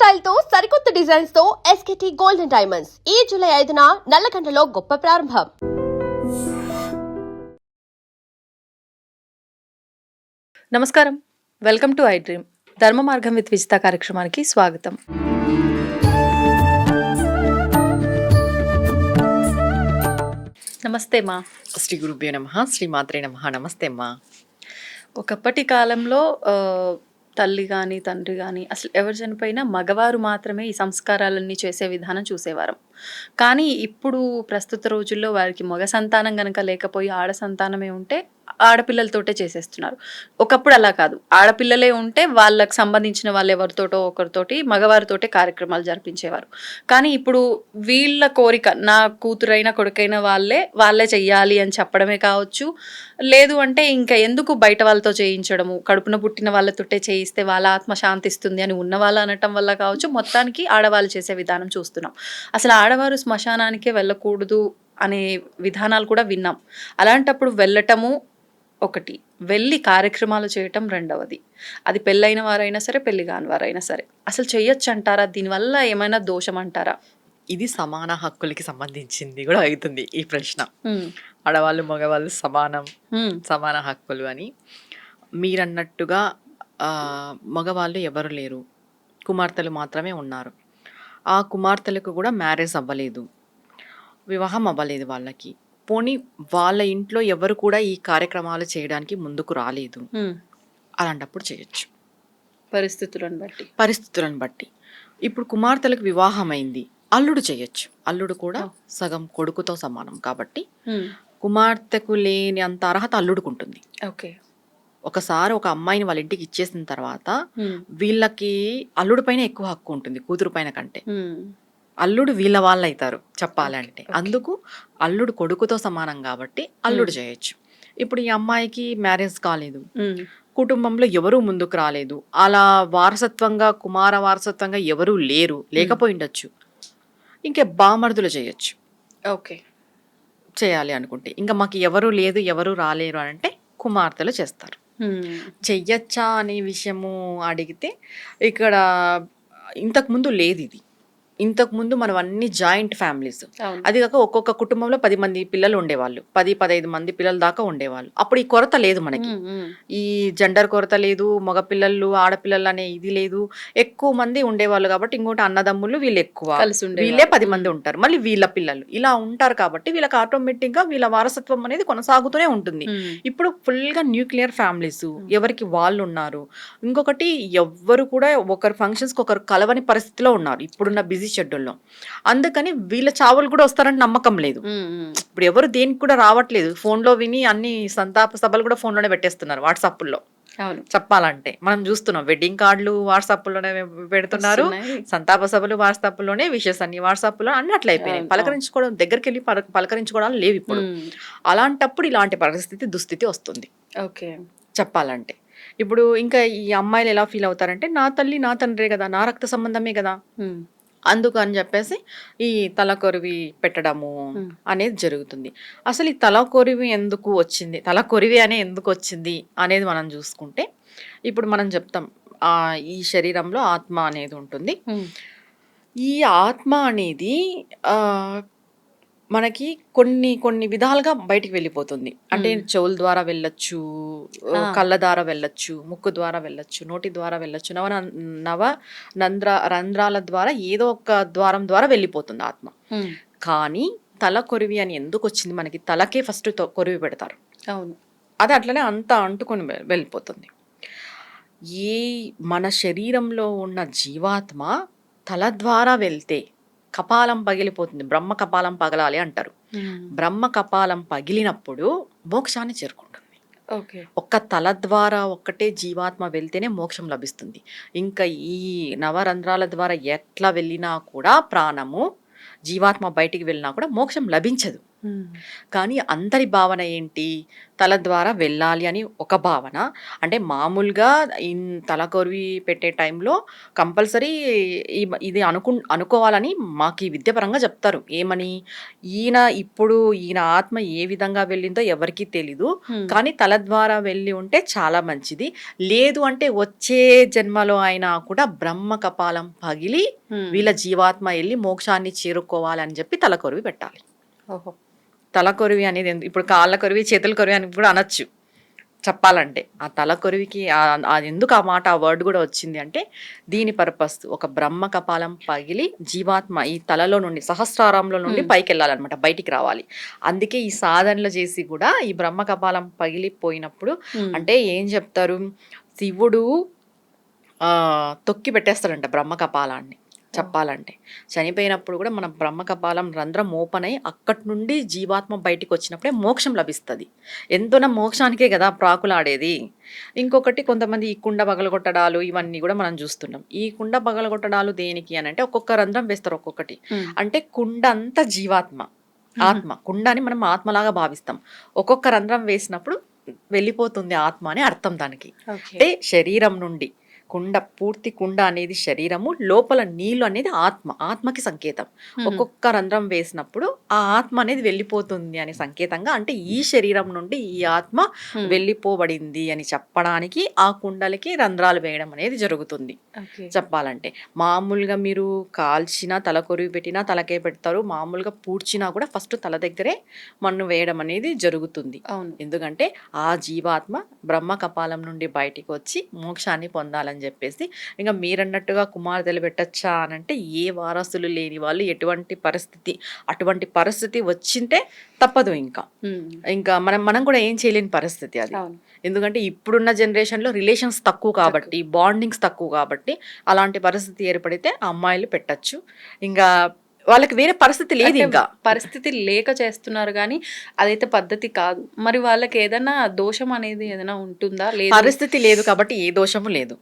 Style తో సరికొత్త designs తో ఎస్కేటీ గోల్డెన్ డైమండ్స్ ఈ జూలై 5న నల్లగంటలో గొప్ప ప్రారంభం. నమస్కారం, వెల్కమ్ టు ఐ డ్రీమ్. ధర్మ మార్గం విత్ విజిత కార్యక్రమానికి స్వాగతం. నమస్తే మా. శ్రీ గురుభ్యో నమః, శ్రీ మాత్రే నమః. నమస్తే అమ్మా. ఒకప్పటి కాలంలో తల్లి కానీ తండ్రి కానీ అసలు ఎవరు చనిపోయినా మగవారు మాత్రమే ఈ సంస్కారాలన్నీ చేసే విధానం చూసేవారం. కానీ ఇప్పుడు ప్రస్తుత రోజుల్లో వారికి మగ సంతానం కనుక లేకపోయి ఆడ సంతానమే ఉంటే ఆడపిల్లలతోటే చేసేస్తున్నారు. ఒకప్పుడు అలా కాదు, ఆడపిల్లలే ఉంటే వాళ్ళకి సంబంధించిన వాళ్ళు ఎవరితోటో ఒకరితోటి మగవారితోటే కార్యక్రమాలు జరిపించేవారు. కానీ ఇప్పుడు వీళ్ళ కోరిక, నా కూతురైనా కొడుకైనా వాళ్ళే చెయ్యాలి అని చెప్పడమే కావచ్చు, లేదు అంటే ఇంకా ఎందుకు బయట వాళ్ళతో చేయించడము, కడుపున పుట్టిన వాళ్ళతోటే చేయిస్తే వాళ్ళ ఆత్మ శాంతిస్తుంది అని ఉన్న వాళ్ళు అనటం వల్ల కావచ్చు, మొత్తానికి ఆడవాళ్ళు చేసే విధానం చూస్తున్నాం. అసలు ఆడవారు శ్మశానానికే వెళ్ళకూడదు అనే విధానాలు కూడా విన్నాం. అలాంటప్పుడు వెళ్ళటము ఒకటి, వెళ్ళి కార్యక్రమాలు చేయటం రెండవది. అది పెళ్ళైన వారైనా సరే, పెళ్లి కాని వారైనా సరే. అసలు చెయ్యొచ్చు అంటారా? దీనివల్ల ఏమైనా దోషం అంటారా? ఇది సమాన హక్కులకి సంబంధించింది కూడా అవుతుంది ఈ ప్రశ్న. ఆడవాళ్ళు మగవాళ్ళు సమాన హక్కులు అని మీరన్నట్టుగా మగవాళ్ళు ఎవరు లేరు, కుమార్తెలు మాత్రమే ఉన్నారు. ఆ కుమార్తెలకు కూడా మ్యారేజ్ అవ్వలేదు, వివాహం అవ్వలేదు వాళ్ళకి. పోనీ వాళ్ళ ఇంట్లో ఎవరు కూడా ఈ కార్యక్రమాలు చేయడానికి ముందుకు రాలేదు. అలాంటప్పుడు చేయొచ్చు, పరిస్థితులను బట్టి. ఇప్పుడు కుమార్తెలకు వివాహం అయింది, అల్లుడు చేయొచ్చు. అల్లుడు కూడా సగం కొడుకుతో సమానం కాబట్టి కుమార్తెకు లేని అంత అర్హత అల్లుడుకు ఉంటుంది. ఒకసారి ఒక అమ్మాయిని వాళ్ళ ఇంటికి ఇచ్చేసిన తర్వాత వీళ్ళకి అల్లుడి పైన ఎక్కువ హక్కు ఉంటుంది కూతురు పైన కంటే. అల్లుడు వీళ్ళ వాళ్ళు అవుతారు చెప్పాలంటే. అందుకు అల్లుడు కొడుకుతో సమానం కాబట్టి అల్లుడు చేయొచ్చు. ఇప్పుడు ఈ అమ్మాయికి మ్యారేజ్ కాలేదు, కుటుంబంలో ఎవరూ ముందుకు రాలేదు, అలా వారసత్వంగా కుమార వారసత్వంగా ఎవరూ లేకపోయి ఉండొచ్చు, ఇంకే బామర్దులు చేయొచ్చు. చేయాలి అనుకుంటే. ఇంకా మాకు ఎవరు లేదు, ఎవరు రాలేరు అని అంటే కుమార్తెలు చేస్తారు. చెయ్యొచ్చా అనే విషయము అడిగితే ఇక్కడ ఇంతకుముందు లేదు. ఇంతకుముందు మనం అన్ని జాయింట్ ఫ్యామిలీస్, అది కాక ఒక్కొక్క కుటుంబంలో 10 మంది పిల్లలు ఉండేవాళ్ళు, 10-15 మంది పిల్లల దాకా ఉండేవాళ్ళు. అప్పుడు ఈ కొరత లేదు మనకి, ఈ జెండర్ కొరత లేదు, మగపిల్లలు ఆడపిల్లలు అనే ఇది లేదు, ఎక్కువ మంది ఉండేవాళ్ళు కాబట్టి. ఇంకోటి అన్నదమ్ములు వీళ్ళు ఎక్కువ, వీళ్ళే 10 మంది ఉంటారు, మళ్ళీ వీళ్ళ పిల్లలు ఇలా ఉంటారు కాబట్టి వీళ్ళకి ఆటోమేటిక్ గా వీళ్ళ వారసత్వం అనేది కొనసాగుతూనే ఉంటుంది. ఇప్పుడు ఫుల్ గా న్యూక్లియర్ ఫ్యామిలీస్, ఎవరికి వాళ్ళు ఉన్నారు. ఇంకొకటి ఎవ్వరు కూడా ఒకరి ఫంక్షన్స్ కి ఒకరు కలవని పరిస్థితిలో ఉన్నారు ఇప్పుడున్న బిజీ షెడ్యూల్లో. అందుకని వీళ్ళ చావులు కూడా వస్తారంటే నమ్మకం లేదు. ఇప్పుడు ఎవరు దేనికి కూడా రావట్లేదు, ఫోన్ లో విని అన్ని సంతాప సభలు కూడా ఫోన్ లోనే పెట్టేస్తున్నారు, వాట్సాప్ లో. చెప్పాలంటే మనం చూస్తున్నాం, వెడ్డింగ్ కార్డులు వాట్సాప్ లోనే పెడుతున్నారు, సంతాప సభలు వాట్సాప్ లోనే, విషెస్ అన్ని వాట్సాప్ లో, అన్ని అట్లా అయిపోయినాయి. పలకరించుకోవడం, దగ్గరికి వెళ్ళి పలకరించుకోవడాలు లేవు ఇప్పుడు. అలాంటప్పుడు ఇలాంటి దుస్థితి వస్తుంది చెప్పాలంటే. ఇప్పుడు ఇంకా ఈ అమ్మాయిలు ఎలా ఫీల్ అవుతారంటే, నా తల్లి నా తండ్రే కదా, నా రక్త సంబంధమే కదా, అందుకు అని చెప్పేసి ఈ తలకొరివి పెట్టడము అనేది జరుగుతుంది. అసలు ఈ తలకొరివి ఎందుకు వచ్చింది, తలకొరివి అనే ఎందుకు వచ్చింది అనేది మనం చూసుకుంటే, ఇప్పుడు మనం చెప్తాం ఈ శరీరంలో ఆత్మ అనేది ఉంటుంది. ఈ ఆత్మ అనేది మనకి కొన్ని విధాలుగా బయటికి వెళ్ళిపోతుంది. అంటే చెవుల ద్వారా వెళ్ళొచ్చు, కళ్ళ ద్వారా వెళ్ళొచ్చు, ముక్కు ద్వారా వెళ్ళొచ్చు, నోటి ద్వారా వెళ్ళొచ్చు, రంధ్రాల ద్వారా ఏదో ఒక ద్వారం ద్వారా వెళ్ళిపోతుంది ఆత్మ. కానీ తల కొరివి అని ఎందుకు వచ్చింది మనకి? తలకే ఫస్ట్ కొరివి పెడతారు, అది అట్లనే అంతా అంటుకొని వెళ్ళిపోతుంది. మన శరీరంలో ఉన్న జీవాత్మ తల ద్వారా వెళ్తే కపాలం పగిలిపోతుంది, బ్రహ్మ కపాలం పగలాలి అంటారు. బ్రహ్మ కపాలం పగిలినప్పుడు మోక్షాన్ని చేరుకుంటుంది. ఒక్క తల ద్వారా ఒక్కటే జీవాత్మ వెళ్తేనే మోక్షం లభిస్తుంది. ఇంకా ఈ నవరంధ్రాల ద్వారా ఎట్లా వెళ్ళినా కూడా, ప్రాణము జీవాత్మ బయటికి వెళ్ళినా కూడా మోక్షం లభించదు. కానీ అందరి భావన ఏంటి? తల ద్వారా వెళ్ళాలి అని ఒక భావన. అంటే మామూలుగా తల కొరివి పెట్టే టైంలో కంపల్సరీ ఇది అనుకోవాలని మాకు ఈ విద్యాపరంగా చెప్తారు. ఏమని? ఈయన ఆత్మ ఏ విధంగా వెళ్ళిందో ఎవరికీ తెలీదు. కానీ తల ద్వారా వెళ్ళి ఉంటే చాలా మంచిది. లేదు అంటే వచ్చే జన్మలో అయినా కూడా బ్రహ్మ కపాలం పగిలి వీళ్ళ జీవాత్మ వెళ్ళి మోక్షాన్ని చేరుకోవాలని చెప్పి తల కొరివి పెట్టాలి. ఓహో. తల కొరివి అనేది ఇప్పుడు కాళ్ళ కొరివి, చేతుల కొరివి అని కూడా అనొచ్చు చెప్పాలంటే. ఆ తల కొరివికి అది ఎందుకు ఆ మాట, ఆ వర్డ్ కూడా వచ్చింది అంటే దీని పర్పస్ ఒక బ్రహ్మ కపాలం పగిలి జీవాత్మ ఈ తలలో నుండి సహస్రారంలో నుండి పైకి వెళ్ళాలన్నమాట, బయటికి రావాలి. అందుకే ఈ సాధనలు చేసి కూడా ఈ బ్రహ్మ కపాలం పగిలిపోయినప్పుడు అంటే ఏం చెప్తారు, శివుడు తొక్కి పెట్టేస్తాడంట బ్రహ్మ కపాలాన్ని. చెప్పాలంటే చనిపోయినప్పుడు కూడా మన బ్రహ్మ కపాలం రంధ్రం ఓపెన్ అయ్యి అక్కడి నుండి జీవాత్మ బయటికి వచ్చినప్పుడే మోక్షం లభిస్తుంది. ఎంతోనా మోక్షానికే కదా ప్రాకులాడేది. ఇంకొకటి కొంతమంది ఈ కుండ పగలగొట్టడాలు ఇవన్నీ కూడా మనం చూస్తున్నాం. ఈ కుండ పగలగొట్టడాలు దేనికి అని అంటే ఒక్కొక్క రంధ్రం వేస్తారు ఒక్కొక్కటి. అంటే కుండ అంతా జీవాత్మ, ఆత్మ. కుండని మనం ఆత్మలాగా భావిస్తాం. ఒక్కొక్క రంధ్రం వేసినప్పుడు వెళ్ళిపోతుంది ఆత్మ అని అర్థం దానికి. అంటే శరీరం నుండి పూర్తి కుండ అనేది శరీరము, లోపల నీళ్ళు అనేది ఆత్మ, ఆత్మకి సంకేతం. ఒక్కొక్క రంధ్రం వేసినప్పుడు ఆ ఆత్మ అనేది వెళ్ళిపోతుంది అని సంకేతంగా, అంటే ఈ శరీరం నుండి ఈ ఆత్మ వెళ్ళిపోబడింది అని చెప్పడానికి ఆ కుండలకి రంధ్రాలు వేయడం అనేది జరుగుతుంది. చెప్పాలంటే మామూలుగా మీరు కాల్చిన తల కొరివి పెట్టినా తలకే పెడతారు, మామూలుగా పూడ్చినా కూడా ఫస్ట్ తల దగ్గరే మన్ను వేయడం అనేది జరుగుతుంది. ఎందుకంటే ఆ జీవాత్మ బ్రహ్మ కపాలం నుండి బయటికి వచ్చి మోక్షాన్ని పొందాలని చెప్పేసి. ఇంకా మీరన్నట్టుగా కుమార్తెలు పెట్టచ్చా అని అంటే ఏ వారసులు లేని వాళ్ళు అటువంటి పరిస్థితి వచ్చింటే తప్పదు. ఇంకా మనం కూడా ఏం చేయలేని పరిస్థితి అది. ఎందుకంటే ఇప్పుడున్న జనరేషన్లో రిలేషన్స్ తక్కువ కాబట్టి, బాండింగ్స్ తక్కువ కాబట్టి అలాంటి పరిస్థితి ఏర్పడితే ఆ అమ్మాయిలు పెట్టచ్చు. ఇంకా వాళ్ళకి వేరే పరిస్థితి లేదు, ఇంకా పరిస్థితి లేక చేస్తున్నారు కానీ అదైతే పద్ధతి కాదు. మరి వాళ్ళకి ఏదైనా దోషం అనేది ఏదైనా ఉంటుందా? లేదు, పరిస్థితి లేదు కాబట్టి ఏ దోషము లేదు.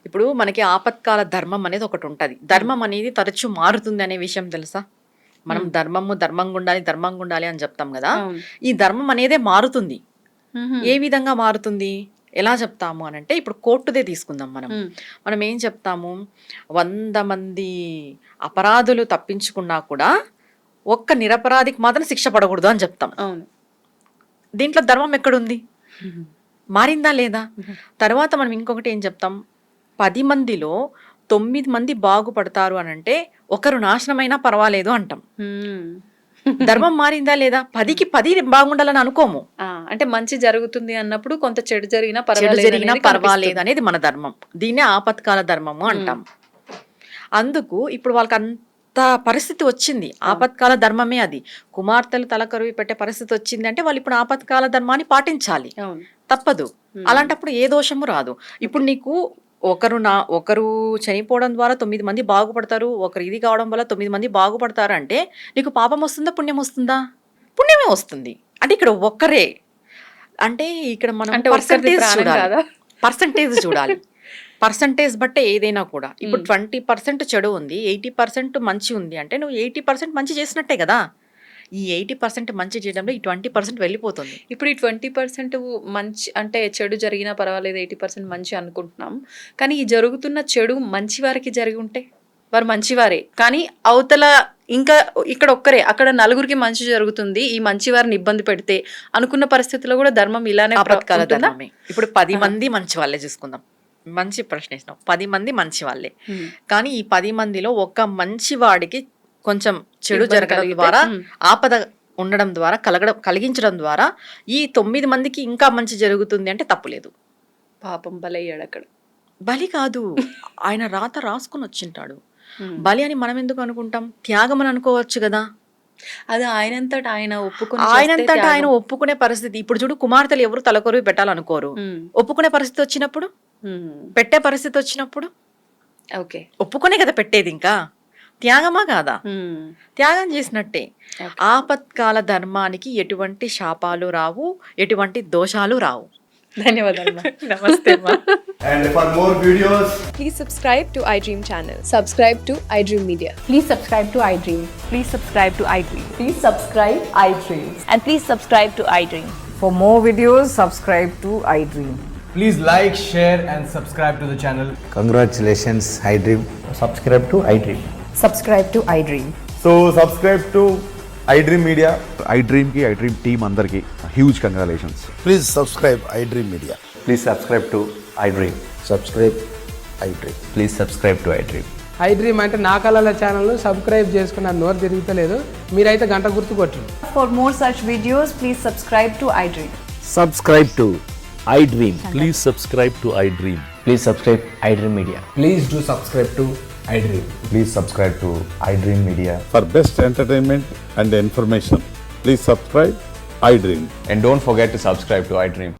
ఇప్పుడు మనకి ఆపత్కాల ధర్మం అనేది ఒకటి ఉంటది. ధర్మం అనేది తరచూ మారుతుంది అనే విషయం తెలుసా? మనం ధర్మంగా ఉండాలి అని చెప్తాం కదా. ఈ ధర్మం అనేదే మారుతుంది. ఏ విధంగా మారుతుంది, ఎలా చెప్తాము అని అంటే ఇప్పుడు కోర్టుదే తీసుకుందాం. మనం ఏం చెప్తాము, 100 మంది అపరాధులు తప్పించుకున్నా కూడా ఒక్క నిరపరాధికి మాత్రం శిక్ష పడకూడదు అని చెప్తాం. దీంట్లో ధర్మం ఎక్కడుంది? మారిందా లేదా? తర్వాత మనం ఇంకొకటి ఏం చెప్తాం, 10 మందిలో 9 మంది బాగుపడతారు అని అంటే ఒకరు నాశనమైనా పర్వాలేదు అంటాం. ధర్మం మారిందా లేదా? 10కి 10 బాగుండాలని అనుకోము. అంటే మంచి జరుగుతుంది అన్నప్పుడు కొంత చెడు జరిగినా పర్వాలేదు అనేది మన ధర్మం. దీన్నే ఆపత్కాల ధర్మము అంటాం. అందుకు ఇప్పుడు వాళ్ళకి అంత పరిస్థితి వచ్చింది, ఆపత్కాల ధర్మమే అది. కుమార్తెలు తలకరువి పెట్టే పరిస్థితి వచ్చింది అంటే వాళ్ళు ఇప్పుడు ఆపత్కాల ధర్మాన్ని పాటించాలి, తప్పదు. అలాంటప్పుడు ఏ దోషము రాదు. ఇప్పుడు నీకు ఒకరు చనిపోవడం ద్వారా 9 మంది బాగుపడతారు, ఒకరు ఇది కావడం వల్ల 9 మంది బాగుపడతారు అంటే నీకు పాపం వస్తుందా, పుణ్యం వస్తుందా? పుణ్యమే వస్తుంది. అంటే ఇక్కడ ఒక్కరే, అంటే ఇక్కడ మనం పర్సంటేజ్ చూడాలి. పర్సంటేజ్ బట్టే ఏదైనా కూడా. ఇప్పుడు 20% చెడు ఉంది, 80% మంచి ఉంది అంటే నువ్వు 80% మంచి చేసినట్టే కదా. ఈ 80% మంచి చేయడంలో ఈ 20% వెళ్ళిపోతుంది. ఇప్పుడు ఈ 20% మంచి అంటే చెడు జరిగినా పర్వాలేదు, 80% మంచి అనుకుంటున్నాం. కానీ ఈ జరుగుతున్న చెడు మంచి వారికి జరిగి ఉంటే వారు మంచివారే, కానీ అవతల ఇంకా ఇక్కడ ఒక్కరే, అక్కడ నలుగురికి మంచి జరుగుతుంది, ఈ మంచి వారిని ఇబ్బంది పెడితే అనుకున్న పరిస్థితిలో కూడా ధర్మం ఇలానే ఆపత్కాల ధర్మమే. ఇప్పుడు 10 మంది మంచి వాళ్ళే చూసుకుందాం. మంచి ప్రశ్న ఇస్తున్నాం. 10 మంది మంచి వాళ్ళే, కానీ ఈ 10 మందిలో ఒక మంచి వాడికి కొంచెం చెడు జరగడం ద్వారా, ఆపద ఉండడం ద్వారా, కలిగించడం ద్వారా ఈ 9 మందికి ఇంకా మంచి జరుగుతుంది అంటే తప్పులేదు. పాపం బలయ్యాడు అక్కడ. బలి కాదు, ఆయన రాత రాసుకుని వచ్చింటాడు. బలి అని మనం ఎందుకు అనుకుంటాం? త్యాగం అని అనుకోవచ్చు కదా. అది ఆయనంతటా ఆయన ఒప్పుకునే పరిస్థితి. ఇప్పుడు చూడు, కుమార్తెలు ఎవరు తలకొరివి పెట్టాలనుకోరు. ఒప్పుకునే పరిస్థితి వచ్చినప్పుడు, పెట్టే పరిస్థితి వచ్చినప్పుడు ఒప్పుకునే కదా పెట్టేది. ఇంకా త్యాగమా కాదా? త్యాగం చేసినట్టే. ఆపత్కాల ధర్మానికి ఎటువంటి శాపాలు రావు, ఎటువంటి దోషాలు రావు. ధన్యవాదాలు మా. నమస్తే మా. And for more videos, Please subscribe to iDream channel. Subscribe to iDream Media. Please subscribe to iDream. Please subscribe to iDream. Please subscribe iDream. And please subscribe to iDream. For more videos, subscribe to iDream. please like, share, and subscribe to the channel. Congratulations, iDream. Subscribe to iDream. Subscribe to iDream. So subscribe to iDream Media. iDream team అందరికి huge congratulations. Please subscribe iDream Media. Please subscribe to iDream. Subscribe iDream. Please subscribe to iDream. iDream అంటే నా కళల ఛానల్ను subscribe చేసుకున్న నోరు తిరుగుతలేదు, మీరైతే గంట గుర్తు కొట్టండి. For more such videos, please subscribe to iDream. Subscribe to iDream. Please subscribe to iDream. Please subscribe iDream Media. Please do subscribe to iDream. Please subscribe to iDream Media. For best entertainment and information, please subscribe iDream. And don't forget to subscribe to iDream.